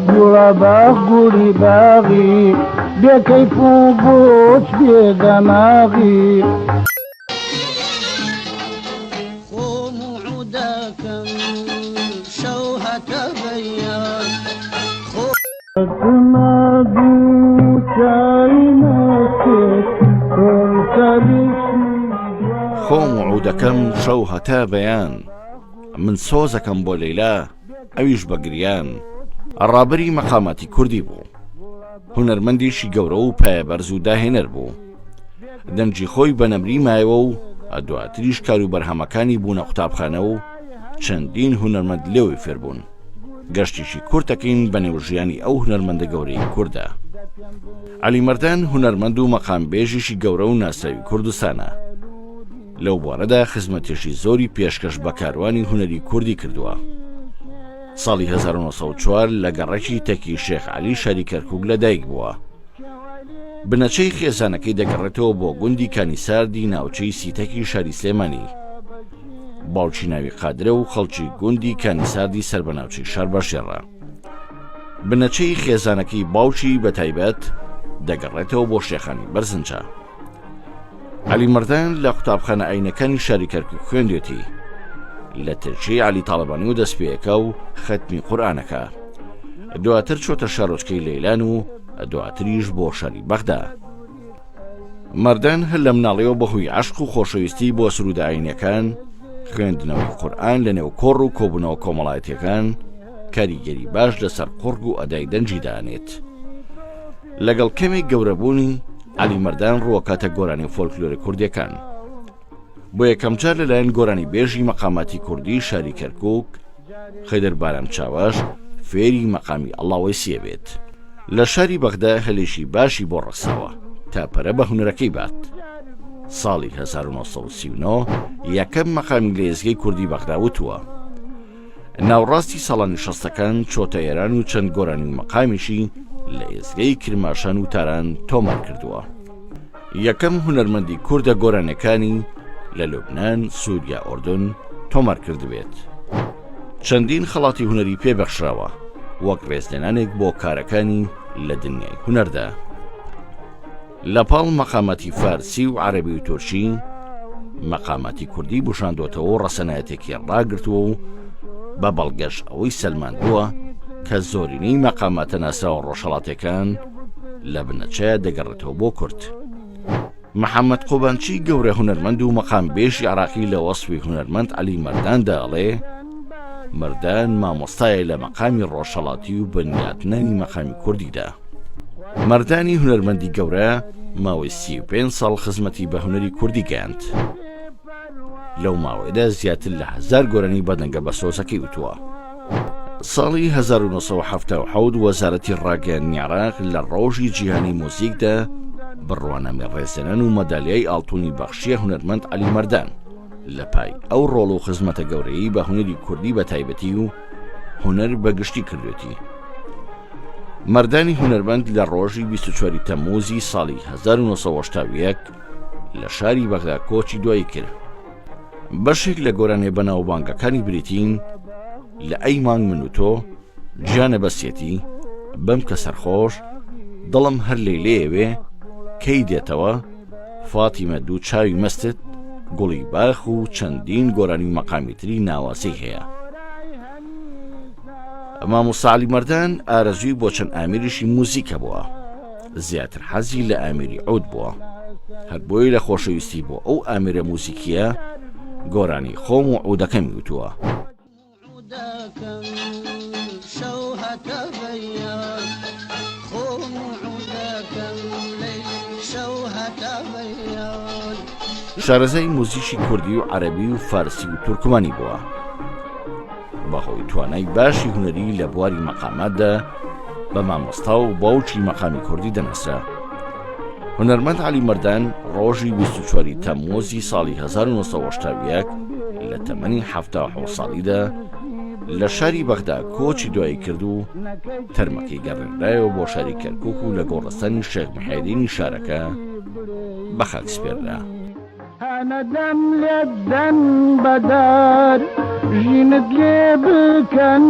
جربه قولي باغي بكيف بوش بدماغي قوم عداك شوهة بيان خۆم و عودەکەم شەو هەتا بەیان من سۆزەکەم بۆ لەیلا ئەویش بە گریان ڕابری مەقاماتی کوردی بوو هونەرمەندێکی گەورە و پایەبەرز و داهێنەر بوو دەنجی خۆی بە نەمری مایەوە و دواتریش کار و بەرهەمەکانی بوونە قوتابخانە و چەندین هونەرمەند لێوی فێربوون گەشتێکی کورتەکەین بە نێوژیانی ئەو هونەرمەندە گەورەی کووردە عەلی مەردان هونەرمەند و مەقامبێژێکی گەورە و ناسراوی کوردستانە لەو بوارەدا خزمەتێکی زۆری پێشکەش بە کاروانی هونەری کوردی کردووە ساڵی 1904 لە گەڕێکی تەکی شێخ عەلی شاری کەرکووک لەدایک بووە بنەچەی خێزانەکەی دەگەڕێتەوە بۆ گوندی کانیساردی ناوچەی سیتەکی شاری سلێمانی باوکی ناوی قادرە و خەڵکی گوندی کانیساردی سەر بە ناوچەی شار بەشێڕە بنەچەی خێزانەکەی باوکی بە تایبەت دەگەڕێتەوە بۆ شێخانی بەرزنجە عەلی مەردان لە قوتابخانە ئاینەکانی شاری کەرکووک خوێندێتی لە ترکیی عەلی تاڵەبانی و دەستپێکە و خەتمی قورئانەکە دواتر چۆتە شارۆچکەی لەیلان و دواتریش بۆ شاری بەغدا مەردان هەر لە مناڵیەوە بەهۆی عەشق و خۆشەویستی بۆ سرودە ئاینەکان خوێندنەوەی قورئان لە نێو کۆڕ و کۆبوونەوە کۆمەڵایەتیەکان کاریگەری باش لەسەر قورگ و ئەدای دەنجی دانێت لەگەڵ کەمێک گەورەبوونی عەلی مەردان ڕووەکاتە گۆرانی فۆلکلۆری کوردیەکان بۆ یەکەم جار لەلایەن گۆرانی بێژی مەقاماتی کوردی شاری کەرکووک خەیدەر بارام چاوەش فێری مەقامی ئەڵڵاوەیسیە بێت لە شاری بەغدا هەلێشی باشی بۆ ڕەخساوە تا پەرە بە هونەرەکەی بات ساڵی 1939 یەکەم مەقامی لە ئێزگەی کوردی بەغدا وتووە ناوڕاستی ساڵانی شەستەکان چۆتە ئێران و چەند گۆرانی و مەقامیشی لە ئێزگەی کرماشان و تاران تۆمار کردووە یەکەم هونەرمەندی کوردە گۆرانەکانی لە لوبنان سووریا ئۆردن تۆمار کردبێت چەندین خەڵاتی هونەری پێبەخشراوە وەک ڕێزلێنانێک بۆ کارەکانی لە دنیای هونەردا لە پاڵ مەقاماتی فارسی و عەرەبی و تورکی مەقاماتی کوردی بشاندۆتەوە و ڕەسەنایەتێکی ڕاگرتووە و بە بەڵگەش ئەوەی سەلماندووە کە زۆرینەی مەقاماتە ناسراوە ڕۆژهەڵاتیەکان لە بنەچەیە دەگەڕێتەوە بۆ کورد محەممەد قوبانچی گەورە هونەرمەند و مەقامبێژی عێراقی لە وەسفی هونەرمەند عەلی مەردان دەڵێ مەردان مامۆستایە لە مەقامی ڕۆژهەڵاتی و بنیاتنەری مەقامی کوردیدا مەردانی هونەرمەندی گەورە ماوەی 35 ساڵ خزمەتی بە هونەری کوردی گەیاند لەو ماوەیەدا زیاتر لە 1000 گۆرانی بەدەنگە بە سۆزەکەی وتووە ساڵی 1970 وەزارەتی ڕاگەیاندنی عێراق لە ڕۆژی جیهانی مۆزیکدا بڕوانەمی ڕێزێنان و مەدالیای ئاڵتوونی بەخشیە هونەرمەند عەلی مەردان لە پای ئەو ڕۆڵ و خزمەتە گەورەی بە هونەری کوردی بە تایبەتی و هونەر بەگشتی کردوێتی مەردانی هونەرمەند لە ڕۆژی 24 تەمموزی ساڵی 1970 لە شاری بەغدا کۆچی دوایی کرد بەشێک لە گۆرانێ بەناوبانگەکانی بریتین لە ئەی مانگ من و تۆ گیانە بەسێتی بەم کە سەرخۆش دڵم هەر لێیلێوێ کەی دێتەوە فاتیمە دوو چاوی مەستت گوڵی باخ و چەندین گۆرانی مەقامیتری ناواسەی هەیە مامۆستا عەلی مەردان ئارەزووی بۆ چەند ئامێریشی موزیکە بووە زیاتر حەزی لە ئامێری عود بووە هەر بۆی لە خۆشەویستی بۆ ئەو ئامێرە موزیکیە گۆرانی خۆم و عودەکەمی وتووە شارەزای موزیکی کوردی و عەرەبی و فارسی و تورکمانی بووە بەهۆی توانای باشی هونەری لە بواری مەقاماتدا بە مامۆستا و باوکی مەقامی کوردی دەناسرا هونەرمەند عەلی مەردان ڕۆژی 24 تەمموزی ساڵی 1970 لە تەمەنی 77 ساڵیدا لە شاری بەغدا کۆچی دوایی کرد و تەرمەکەی گەڕێنرایەوە بۆ شاری کەرکووک و لە گۆڕستانی شێخ محەیدینی شارەکە بە خاک سپێررا هەنەدەم لێدەن بەدار ژینت لێ بکەن